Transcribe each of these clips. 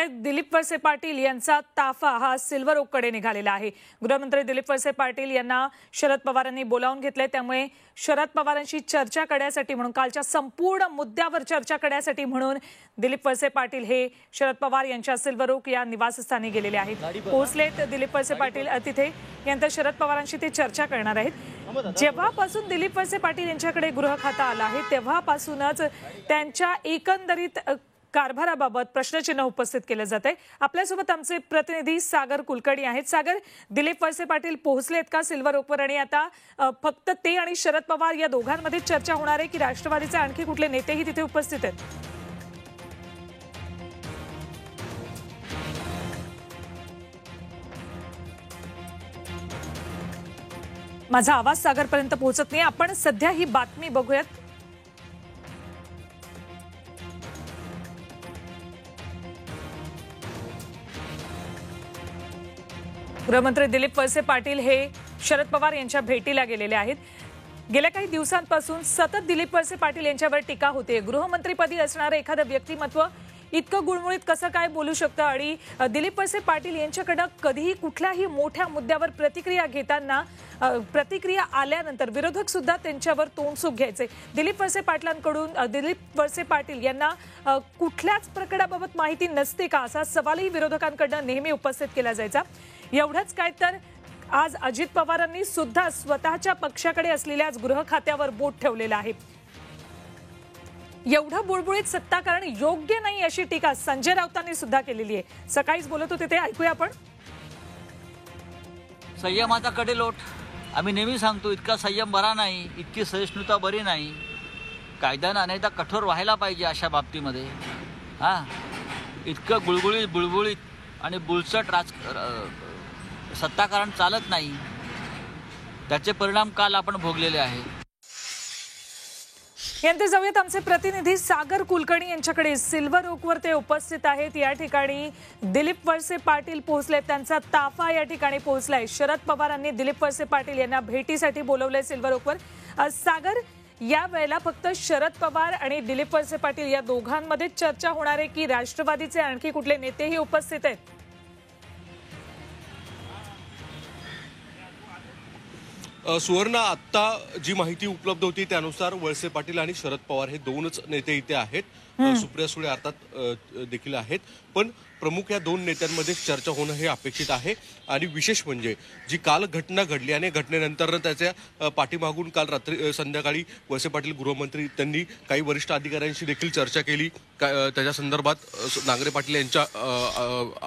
आहे दिलीप वळसे पाटील यांचा ताफा हा सिल्वर ओककडे निघालेला आहे। गृहमंत्री दिलीप वळसे पाटील यांना शरद पवारांनी बोलावून घेतले, त्यामुळे शरद पवारांशी चर्चा करण्यासाठी म्हणून कालच्या संपूर्ण मुद्द्यावर चर्चा करण्यासाठी म्हणून दिलीप वळसे पाटील हे शरद पवार यांच्या सिल्वर ओक या निवासस्थानी गेलेले आहेत। पोहोचलेत दिलीप वळसे पाटील तिथे, यानंतर शरद पवारांशी ते चर्चा करणार आहेत। जेव्हापासून दिलीप वळसे पाटील यांच्याकडे गृह खाता आलं आहे तेव्हापासूनच त्यांच्या एकंदरीत कारभाराबाबत प्रश्नचिन्ह उपस्थित केले जाते। आपल्यासोबत आमचे प्रतिनिधी सागर कुलकर्णी आहेत। सागर, दिलीप वळसे पाटील पोहोचलेत का सिल्वर ओकवर, आणि आता फक्त ते आणि शरद पवार या दोघांमध्ये चर्चा होणार आहे की राष्ट्रवादीचे आणखी कुठले नेतेही तिथे उपस्थित आहेत? माझा आवाज सागरपर्यंत पोहोचत नाही, आपण सध्या ही बातमी बघूयात। गृहमंत्री दिलीप वळसे पाटील हे शरद पवार यांच्या भेटीला गेलेले आहेत। गेल्या काही दिवसांपासून सतत दिलीप वळसे पाटील यांच्यावर टीका होते। गृहमंत्रीपदी असणारे एखादं व्यक्तिमत्व इतकं गुळमुळीत कसं काय बोलू शकतं, आणि दिलीप वळसे पाटील यांच्याकडे कधीही कुठल्याही मोठ्या मुद्द्यावर प्रतिक्रिया आल्यानंतर विरोधक सुद्धा त्यांच्यावर तोंडसूक घ्यायचे। दिलीप वळसे पाटलांकडून दिलीप वळसे पाटील यांना कुठल्याच प्रकरणाबाबत माहिती नसते का, असा सवालही विरोधकांकडून नेहमी उपस्थित केला जायचा। एवढंच काय तर आज अजित पवारांनी सुद्धा स्वतःच्या पक्षाकडे असलेल्या गृह खात्यावर बोट ठेवलेलं आहे। एवढं बुळबुळीत सत्ताकारण योग्य नाही अशी टीका संजय राऊतांनी सुद्धा केलेली आहे। सकाळीच बोलत होते ते, ऐकूया आपण। संयमाचा कडेलोट आम्ही नेहमी सांगतो, इतका संयम बरा नाही, इतकी सहिष्णुता बरी नाही। कायद्यानं अनेकदा कठोर व्हायला पाहिजे अशा बाबतीमध्ये। इतकं गुळगुळीत बुळबुळीत आणि बुलसट सत्ताकारण चालत नाही, त्याचे परिणाम काल आपण भोगलेले आहेत। यांचे जाऊयात आमचे प्रतिनिधी सागर कुलकर्णी यांच्याकडे। सिल्वर ओकवर ते उपस्थित आहेत। या ठिकाणी दिलीप वळसे पाटील पोहोचले, त्यांचा ताफा या ठिकाणी पोहोचलाय। शरद पवारांनी दिलीप वळसे पाटील यांना भेटीसाठी बोलवलंय सिल्वर ओकवर। सागर, या वेळेला फक्त शरद पवार आणि दिलीप वळसे पाटील या दोघांमध्ये चर्चा होणार आहे की राष्ट्रवादीचे आणखी कुठले नेतेही उपस्थित आहेत? सुवर्ण, आत्ता जी माहिती उपलब्ध होती त्यानुसार वळसे पाटील आणि शरद पवार हे दोनच नेते इथे आहेत। सुप्रिया सुळे अर्थात देखील आहेत, पण प्रमुख या दोन नेत्यांमध्ये चर्चा होणं हे अपेक्षित आहे। आणि विशेष म्हणजे जी काल घटना घडली आणि घटनेनंतर त्याच्या पाठीमागून काल रात्री संध्याकाळी वळसे पाटील गृहमंत्री त्यांनी काही वरिष्ठ अधिकाऱ्यांशी देखील चर्चा केली। त्याच्या संदर्भात नांगरे पाटील यांच्या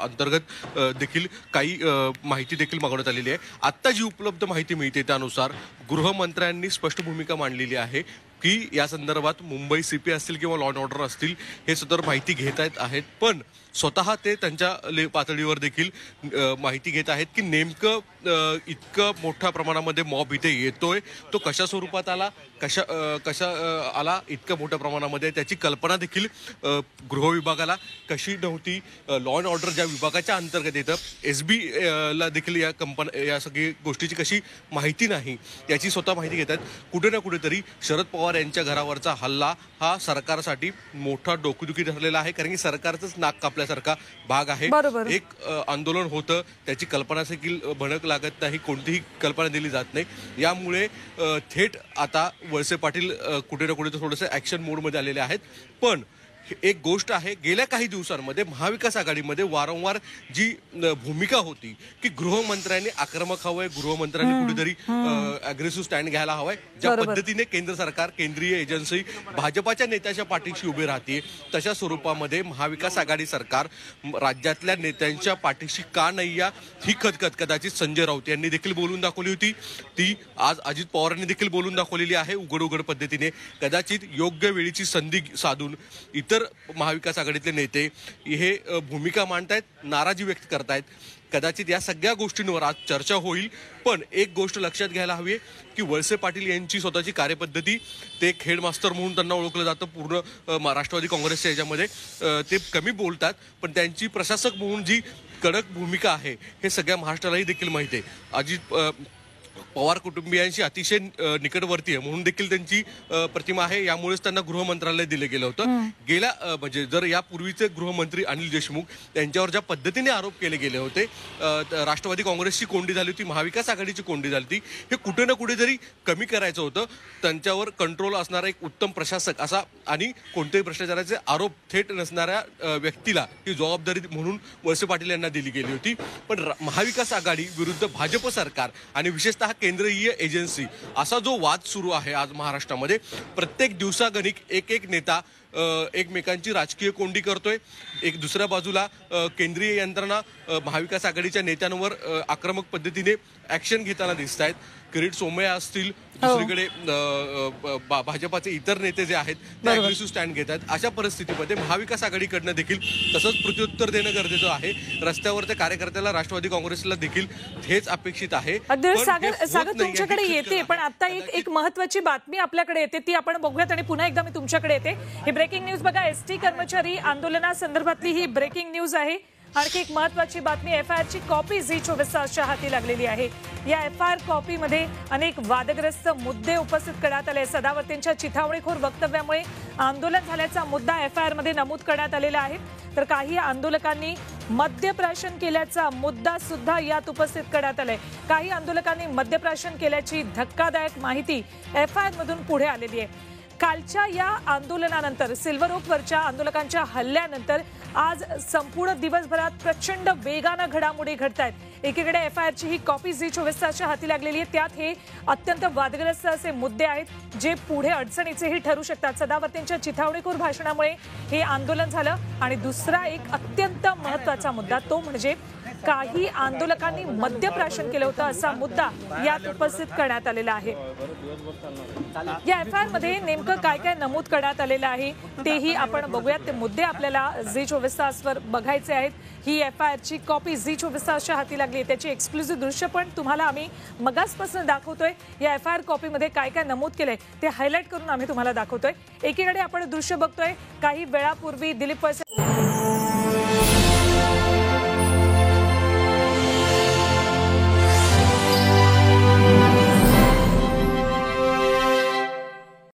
अंतर्गत देखील काही माहिती देखील मागवण्यात आलेली आहे। आत्ता जी उपलब्ध माहिती मिळते त्यानुसार गृहमंत्र्यांनी स्पष्ट भूमिका मांडलेली आहे की या संदर्भात मुंबई सीपी असतील किंवा लॉ अँड ऑर्डर असतील हे सदर माहिती घेत आहेत, पण स्वतः ते त्यांच्या पातळीवर देखील माहिती घेत आहेत की नेमकं इतकं मोठ्या प्रमाणामध्ये मॉब इथे येतोय, तो कशा स्वरूपात आला, कशा आला इतक्या मोठ्या प्रमाणामध्ये, त्याची कल्पना देखील गृह विभागाला कशी नव्हती। लॉ अँड ऑर्डर ज्या विभागाच्या अंतर्गत येतं, SB ला देखील या सगळी गोष्टीची कशी माहिती नाही याची स्वतः माहिती घेत आहेत। कुठे ना कुठेतरी शरद पवार यांच्या घरावरचा हल्ला हा सरकारसाठी मोठा डोकेदुखी ठरलेला आहे, कारण की सरकारचंच नाक कापल्यासारखा भाग आहे। एक आंदोलन होतं, त्याची कल्पना देखील भनक लागत नाही, कोणतीही कल्पना दिली जात नाही। यामुळे थेट आता वळसे पाटील कुठे ना कुठे थोडंसं ऍक्शन मोडमध्ये आलेले आहेत। पण एक गोष्ट आहे, गेल्या काही दिवसांमध्ये महाविकास आघाडीमध्ये वारंवार जी भूमिका होती की गृहमंत्र्यांनी आक्रमक हवंय, गृहमंत्र्यांनी कुठेतरी अग्रेसिव्ह स्टँड घ्यायला हवाय, ज्या पद्धतीने केंद्र सरकार, केंद्रीय एजन्सी भाजपाच्या नेत्याच्या पाठीशी उभी राहते, तशा स्वरूपामध्ये महाविकास आघाडी सरकार राज्यातल्या नेत्यांच्या पाठीशी का नाही या ही खदखद कदाचित संजय राऊत यांनी देखील बोलून दाखवली होती। ती आज अजित पवारांनी देखील बोलून दाखवलेली आहे उघड पद्धतीने। कदाचित योग्य वेळीची संधी साधून इतर महाविकास आघाडीतले नेते हे भूमिका मांडतायत, नाराजी व्यक्त करतायत। कदाचित या सगळ्या गोष्टींवर आज चर्चा होईल, पण एक गोष्ट लक्षात घ्यायला हवी की वळसे पाटील यांची स्वतःची कार्यपद्धती, ते हेडमास्टर म्हणून त्यांना ओळखलं जातं पूर्ण राष्ट्रवादी काँग्रेसच्या याच्यामध्ये, ते कमी बोलतात, पण त्यांची प्रशासक म्हणून जी कडक भूमिका आहे हे सगळ्या महाराष्ट्रालाही देखील माहिती आहे। पवार कुटुंबियांशी अतिशय निकटवर्ती आहे म्हणून देखील त्यांची प्रतिमा आहे. यामुळेच त्यांना गृह मंत्रालय दिलं गेलं होतं. गेल्या म्हणजे जर यापूर्वीचे गृहमंत्री अनिल देशमुख यांच्यावर ज्या पद्धतीने आरोप केले गेले होते, राष्ट्रवादी काँग्रेसची कोंडी झाली होती, महाविकास आघाडीची कोंडी झाली होती, हे कुठे ना कुठे जरी कमी करायचं होतं. त्यांच्यावर कंट्रोल असणारा एक उत्तम प्रशासक असा आणि कोणत्याही भ्रष्टाचाराचे आरोप थेट नसणाऱ्या व्यक्तीला ही जबाबदारी म्हणून वळसे पाटील यांना दिली गेली होती. पण महाविकास आघाडी विरुद्ध भाजप सरकार आणि विशेषतः केंद्रीय एजन्सी असा जो वाद सुरू आहे आज महाराष्ट्रामध्ये, प्रत्येक दिवसागणिक एक नेता एकमेकांची राजकीय कोंडी करतोय. एक दुसऱ्या बाजूला केंद्रीय यंत्रणा महाविकास आघाडीच्या नेत्यांवर आक्रमक पद्धतीने ऍक्शन घेताना दिसत आहेत. किरीट सोमय्या असतील, दुसरीकडे भाजपाचे इतर नेते जे आहेत ते अग्रेसिव्ह स्टँड घेत आहेत. अशा परिस्थितीमध्ये महाविकास आघाडीकडनं देखील तसंच प्रत्युत्तर देणं गरजेचं आहे. रस्त्यावरच्या कार्यकर्त्याला राष्ट्रवादी काँग्रेसला देखील हेच अपेक्षित आहे. सागर तुमच्याकडे येते, पण आता एक महत्वाची बातमी आपल्याकडे येते, ती आपण बघूयात आणि पुन्हा एकदा मी तुमच्याकडे येते. ही ब्रेकिंग न्यूज बघा, एसटी कर्मचारी आंदोलनासंदर्भातली ही ब्रेकिंग न्यूज आहे. आणखी एक महत्वाची बातमी, एफआयआरची कॉपी झी 24 तासच्या हाती लागलेली आहे. या एफआयआर कॉपीमध्ये अनेक वादग्रस्त मुद्दे उपस्थित करण्यात आले. सदावर्तींच्या चिथावणीखोर वक्तव्यामुळे आंदोलन झाल्याचा मुद्दा एफआयआर मध्ये नमूद करण्यात आलेला आहे. तर काही आंदोलकांनी मद्यप्राशन केल्याचा मुद्दा सुद्धा यात उपस्थित करण्यात आलाय. काही आंदोलकांनी मद्यप्राशन केल्याची धक्कादायक माहिती एफआयआर मधून पुढे आलेली आहे. कालच्या या आंदोलनानंतर, सिल्वर ओकवरच्या आंदोलकांच्या हल्ल्यानंतर आज संपूर्ण दिवसभरात प्रचंड वेगानं घडामोडी घडत आहेत. एकीकडे एफआयआरची ही कॉपी झी 24 तासच्या हाती लागलेली आहे. त्यात हे अत्यंत वादग्रस्त असे मुद्दे आहेत जे पुढे अडचणीचेही ठरू शकतात. सदावर्तींच्या चिथावणीखोर भाषणामुळे हे आंदोलन झालं. आणि दुसरा एक अत्यंत महत्वाचा मुद्दा, तो म्हणजे काही आंदोलकांनी मद्यप्राशन केलं होतं असा मुद्दा यात उपस्थित करण्यात आलेला आहे. या एफआयआर मध्ये नेमकं काय काय नमूद करण्यात आलेलं आहे तेही आपण बघूयात. ते मुद्दे आपल्याला झी 24 तासवर बघायचे आहेत. ही एफआयआरची कॉपी झी 24 तासच्या हाती लागली, त्याची एक्सक्लुझिव्ह दृश्य पण तुम्हाला आम्ही मगासपासून दाखवतोय. या एफआयआर कॉपीमध्ये काय काय नमूद केलंय ते हायलाईट करून आम्ही तुम्हाला दाखवतोय. एकीकडे आपण दृश्य बघतोय, काही वेळापूर्वी दिलीप वळसे